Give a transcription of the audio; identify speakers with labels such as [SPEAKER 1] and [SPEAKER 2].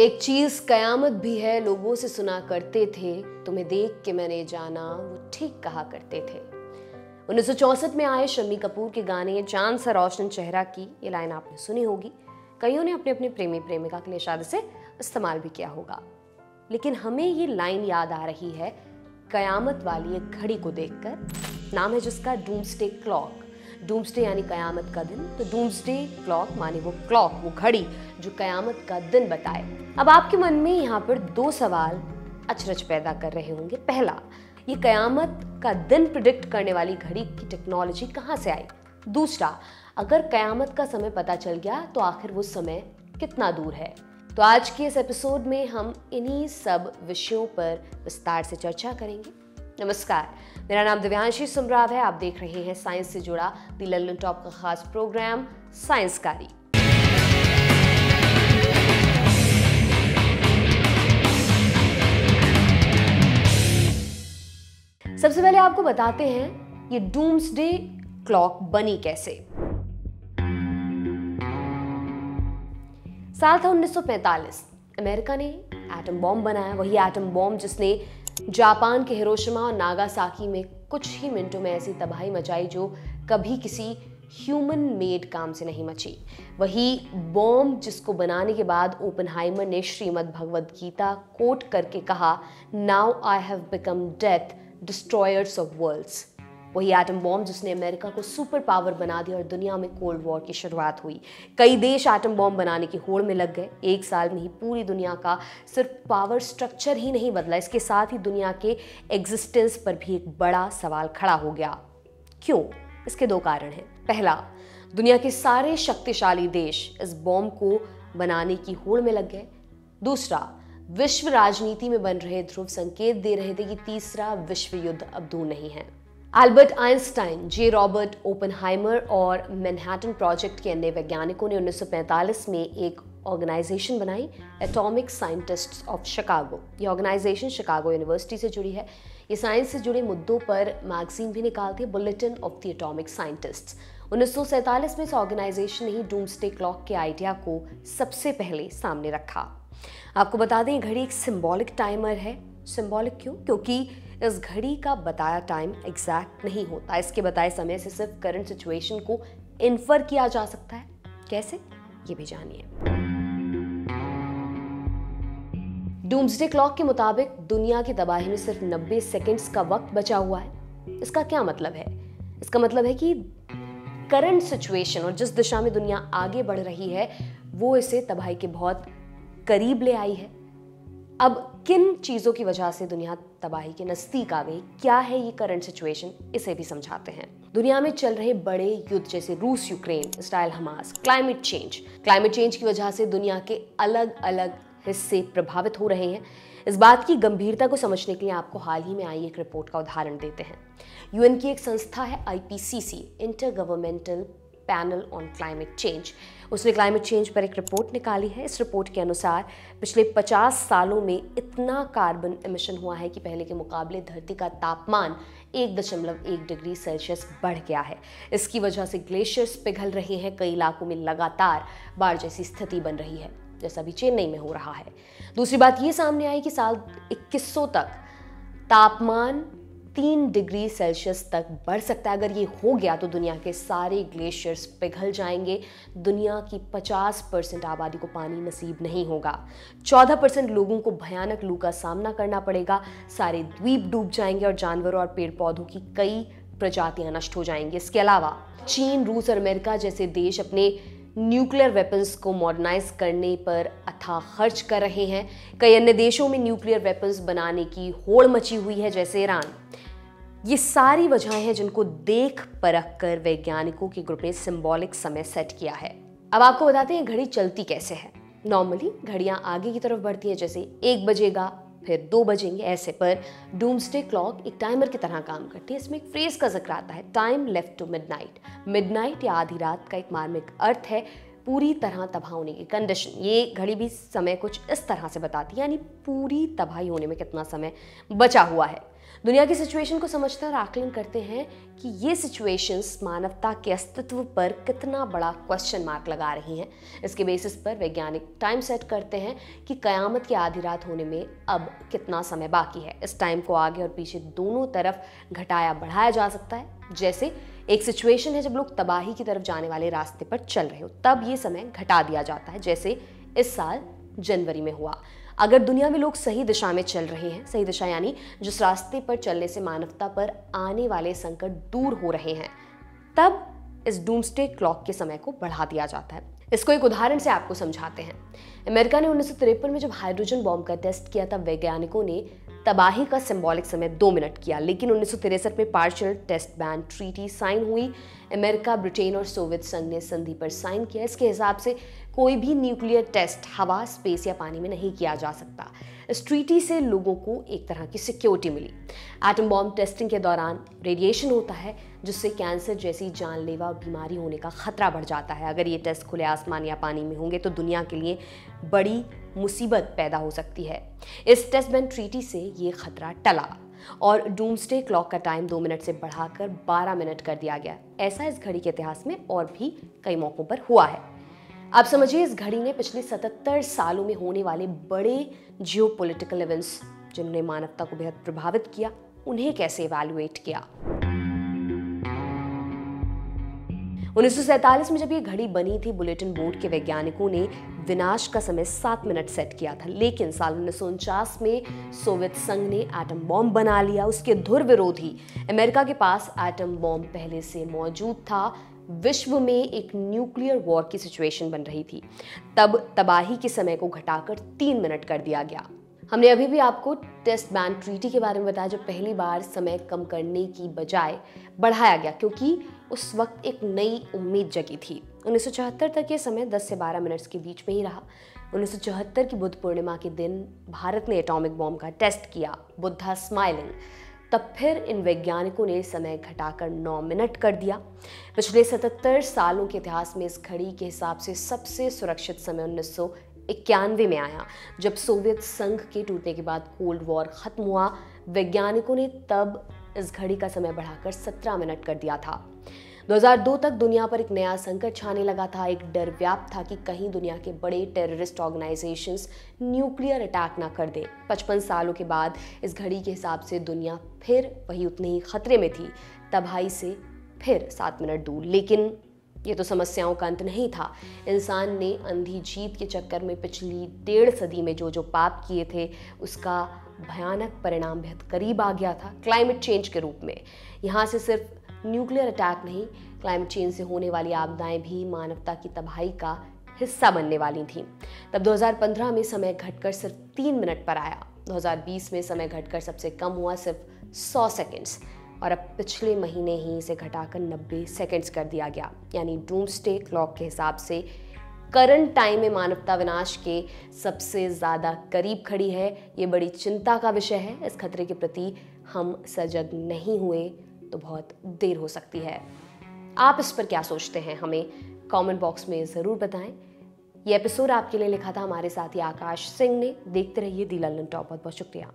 [SPEAKER 1] एक चीज कयामत भी है लोगों से सुना करते थे, तुम्हें देख के मैंने जाना वो ठीक कहा करते थे। 1964 में आए शम्मी कपूर के गाने चांद सा रोशन चेहरा की ये लाइन आपने सुनी होगी। कईयों ने अपने अपने प्रेमी प्रेमिका के लिए शायद इसे इस्तेमाल भी किया होगा, लेकिन हमें ये लाइन याद आ रही है कयामत वाली एक घड़ी को देखकर। नाम है जिसका डूम्सडे क्लॉक। डूम्सडे यानी कयामत का दिन, तो डूम्सडे क्लॉक माने वो क्लॉक, वो घड़ी जो कयामत का दिन बताए। अब आपके मन में यहाँ पर दो सवाल अचरज पैदा कर रहे होंगे। पहला, ये कयामत का दिन प्रिडिक्ट करने वाली घड़ी की टेक्नोलॉजी कहाँ से आई? दूसरा, अगर कयामत का समय पता चल गया तो आखिर वो समय कितना दूर है? तो आज के इस एपिसोड में हम इन्हीं सब विषयों पर विस्तार से चर्चा करेंगे। नमस्कार, मेरा नाम दिव्यांशी सुमराव है। आप देख रहे हैं साइंस से जुड़ा दी लल्लन टॉप का खास प्रोग्राम साइंसकारी। सबसे पहले आपको बताते हैं ये डूम्सडे क्लॉक बनी कैसे। साल था 1945। अमेरिका ने एटम बॉम्ब बनाया, वही एटम बॉम्ब जिसने जापान के हिरोशिमा और नागासाकी में कुछ ही मिनटों में ऐसी तबाही मचाई जो कभी किसी ह्यूमन मेड काम से नहीं मची। वही बॉम्ब जिसको बनाने के बाद ओपेनहाइमर ने श्रीमद् भगवद गीता कोट करके कहा, now I have become death destroyers of worlds. वही एटम बॉम्ब जिसने अमेरिका को सुपर पावर बना दिया और दुनिया में कोल्ड वॉर की शुरुआत हुई। कई देश एटम बॉम्ब बनाने की होड़ में लग गए। एक साल में ही पूरी दुनिया का सिर्फ पावर स्ट्रक्चर ही नहीं बदला, इसके साथ ही दुनिया के एग्जिस्टेंस पर भी एक बड़ा सवाल खड़ा हो गया। क्यों? इसके दो कारण हैं। पहला, दुनिया के सारे शक्तिशाली देश इस बॉम्ब को बनाने की होड़ में लग गए। दूसरा, विश्व राजनीति में बन रहे ध्रुव संकेत दे रहे थे कि तीसरा विश्व युद्ध अब दूर नहीं है। अल्बर्ट आइंस्टाइन, जे रॉबर्ट ओपेनहाइमर और मैनहट्टन प्रोजेक्ट के अन्य वैज्ञानिकों ने 1945 में एक ऑर्गेनाइजेशन बनाई, एटॉमिक साइंटिस्ट्स ऑफ शिकागो। ये ऑर्गेनाइजेशन शिकागो यूनिवर्सिटी से जुड़ी है। ये साइंस से जुड़े मुद्दों पर मैगजीन भी निकालती है, bulletin of the atomic scientists. 1947 में इस ऑर्गेनाइजेशन ने ही डूम्सडे क्लॉक के आइडिया को सबसे पहले सामने रखा। आपको बता दें, घड़ी एक सिंबॉलिक टाइमर है। सिंबॉलिक क्यों? क्योंकि इस घड़ी का बताया टाइम एग्जैक्ट नहीं होता। इसके बताए समय से सिर्फ करंट सिचुएशन को इन्फर किया जा सकता है। कैसे? ये भी जानिए। डूम्सडे क्लॉक के मुताबिक दुनिया की तबाही में सिर्फ 90 सेकंड्स का वक्त बचा हुआ है। इसका क्या मतलब है? इसका मतलब है कि करंट सिचुएशन और जिस दिशा में दुनिया आगे बढ़ रही है वो इसे तबाही के बहुत करीब ले आई है। अब किन चीजों की वजह से दुनिया तबाही के नजदीक आ गई, क्या है ये करंट सिचुएशन, इसे भी समझाते हैं। दुनिया में चल रहे बड़े युद्ध जैसे रूस Ukraine, Israel Hamas, climate change की वजह से दुनिया के अलग अलग हिस्से प्रभावित हो रहे हैं। इस बात की गंभीरता को समझने के लिए आपको हाल ही में आई एक रिपोर्ट का उदाहरण देते हैं। यूएन की एक संस्था है IPCC, inter governmental panel on climate change. उसने क्लाइमेट चेंज पर एक रिपोर्ट निकाली है। इस रिपोर्ट के अनुसार पिछले 50 सालों में इतना कार्बन एमिशन हुआ है कि पहले के मुकाबले धरती का तापमान 1.1 डिग्री सेल्सियस बढ़ गया है। इसकी वजह से ग्लेशियर्स पिघल रहे हैं, कई इलाकों में लगातार बाढ़ जैसी स्थिति बन रही है, जैसा अभी चेन्नई में हो रहा है। दूसरी बात ये सामने आई कि साल 2100 तक तापमान 3 डिग्री सेल्सियस तक बढ़ सकता है। अगर ये हो गया तो दुनिया के सारे ग्लेशियर्स पिघल जाएंगे। दुनिया की 50% आबादी को पानी नसीब नहीं होगा। 14% लोगों को भयानक लू का सामना करना पड़ेगा। सारे द्वीप डूब जाएंगे और जानवरों और पेड़ पौधों की कई प्रजातियां नष्ट हो जाएंगी। इसके अलावा चीन, रूस और अमेरिका जैसे देश अपने न्यूक्लियर वेपन्स को मॉडर्नाइज करने पर अथाह खर्च कर रहे हैं। कई अन्य देशों में न्यूक्लियर वेपन्स बनाने की होड़ मची हुई है, जैसे ईरान। ये सारी वजहें हैं जिनको देख परख कर वैज्ञानिकों के ग्रुप ने सिंबॉलिक समय सेट किया है। अब आपको बताते हैं घड़ी चलती कैसे है। नॉर्मली घड़ियां आगे की तरफ बढ़ती हैं, जैसे 1 बजेगा फिर 2 बजेंगे ऐसे, पर डूम्सडे क्लॉक एक टाइमर की तरह काम करती है। इसमें एक फ्रेज का जिक्र आता है, time left to midnight. Midnight या आधी रात का एक मार्मिक अर्थ है पूरी तरह तबाह होने की कंडीशन। ये घड़ी भी समय कुछ इस तरह से बताती है, यानी पूरी तबाही होने में कितना समय बचा हुआ है। दुनिया की सिचुएशन को समझते और आकलन करते हैं कि ये सिचुएशंस मानवता के अस्तित्व पर कितना बड़ा क्वेश्चन मार्क लगा रही हैं। इसके बेसिस पर वैज्ञानिक टाइम सेट करते हैं कि कयामत की आधी रात होने में अब कितना समय बाकी है। इस टाइम को आगे और पीछे दोनों तरफ घटाया बढ़ाया जा सकता है। जैसे एक सिचुएशन है जब लोग तबाही की तरफ जाने वाले रास्ते पर चल रहे हो, तब ये समय घटा दिया जाता है, जैसे इस साल जनवरी में हुआ। अगर दुनिया में लोग सही दिशा में चल रहे हैं, सही दिशा यानी जिस रास्ते पर चलने से मानवता पर आने वाले संकट दूर हो रहे हैं, तब इस डूम्सडे क्लॉक के समय को बढ़ा दिया जाता है। इसको एक उदाहरण से आपको समझाते हैं। अमेरिका ने 1953 में जब हाइड्रोजन बॉम्ब का टेस्ट किया, तब वैज्ञानिकों ने तबाही का सिंबॉलिक समय 2 मिनट किया। लेकिन 1963 में partial test ban treaty sign हुई। अमेरिका, ब्रिटेन और सोवियत संघ ने संधि पर साइन किया। इसके हिसाब से कोई भी न्यूक्लियर टेस्ट हवा, स्पेस या पानी में नहीं किया जा सकता। इस ट्रीटी से लोगों को एक तरह की सिक्योरिटी मिली। एटम बॉम्ब टेस्टिंग के दौरान रेडिएशन होता है, जिससे कैंसर जैसी जानलेवा बीमारी होने का खतरा बढ़ जाता है। अगर ये टेस्ट खुले आसमान या पानी में होंगे तो दुनिया के लिए बड़ी मुसीबत पैदा हो सकती है। इस टेस्ट बैन ट्रीटी से ये खतरा टला और डूम्सडे क्लॉक का टाइम 2 मिनट से बढ़ाकर 12 मिनट कर दिया गया। ऐसा इस घड़ी के इतिहास में और भी कई मौकों पर हुआ है। आप समझिए, इस घड़ी ने पिछले 77 सालों में होने वाले बड़े जियोपॉलिटिकल इवेंट्स, जिन्होंने मानवता को बेहद प्रभावित किया, उन्हें कैसे इवैल्यूएट किया। 1947 में जब ये घड़ी बनी थी, बुलेटिन बोर्ड के वैज्ञानिकों ने विनाश का समय 7 मिनट सेट किया था। लेकिन साल 1949 में सोवियत संघ ने एटम बॉम्ब बना लिया। उसके धुर विरोधी अमेरिका के पास एटम बॉम्ब पहले से मौजूद था। विश्व में एक न्यूक्लियर वॉर की सिचुएशन बन रही थी। तब तबाही के समय को घटाकर 3 मिनट कर दिया गया। हमने अभी भी आपको टेस्ट बैन ट्रीटी के बारे में बताया, जब पहली बार समय कम करने की बजाय बढ़ाया गया, क्योंकि उस वक्त एक नई उम्मीद जगी थी। 1974 तक ये समय 10 से 12 मिनट्स के बीच में ही रहा। 1974 की बुद्ध पूर्णिमा के दिन भारत ने एटॉमिक बॉम्ब का टेस्ट किया, बुद्धा स्माइलिंग। तब फिर इन वैज्ञानिकों ने समय घटाकर 9 मिनट कर दिया। पिछले 77 सालों के इतिहास में इस घड़ी के हिसाब से सबसे सुरक्षित समय 1991 में आया, जब सोवियत संघ के टूटने के बाद कोल्ड वॉर खत्म हुआ। वैज्ञानिकों ने तब इस घड़ी का समय बढ़ाकर 17 मिनट कर दिया था। 2002 तक दुनिया पर एक नया संकट छाने लगा था। एक डर व्याप्त था कि कहीं दुनिया के बड़े टेररिस्ट ऑर्गेनाइजेशंस न्यूक्लियर अटैक ना कर दे। 55 सालों के बाद इस घड़ी के हिसाब से दुनिया फिर वही उतने ही खतरे में थी, तबाही से फिर 7 मिनट दूर। लेकिन ये तो समस्याओं का अंत नहीं था। इंसान ने अंधी जीत के चक्कर में पिछली 1.5 सदी में जो पाप किए थे, उसका भयानक परिणाम बेहद करीब आ गया था, क्लाइमेट चेंज के रूप में। यहाँ से सिर्फ न्यूक्लियर अटैक नहीं, क्लाइमेट चेंज से होने वाली आपदाएं भी मानवता की तबाही का हिस्सा बनने वाली थीं। तब 2015 में समय घटकर सिर्फ 3 मिनट पर आया। 2020 में समय घटकर सबसे कम हुआ सिर्फ 100 सेकेंड्स, और अब पिछले महीने ही इसे घटाकर 90 सेकेंड्स कर दिया गया। यानी डूम्सडे क्लॉक के हिसाब से करंट टाइम में मानवता विनाश के सबसे ज़्यादा करीब खड़ी है। ये बड़ी चिंता का विषय है। इस खतरे के प्रति हम सजग नहीं हुए तो बहुत देर हो सकती है। आप इस पर क्या सोचते हैं, हमें कमेंट बॉक्स में ज़रूर बताएं। ये एपिसोड आपके लिए लिखा था हमारे साथी आकाश सिंह ने। देखते रहिए दी लंदन टॉप। बहुत बहुत शुक्रिया।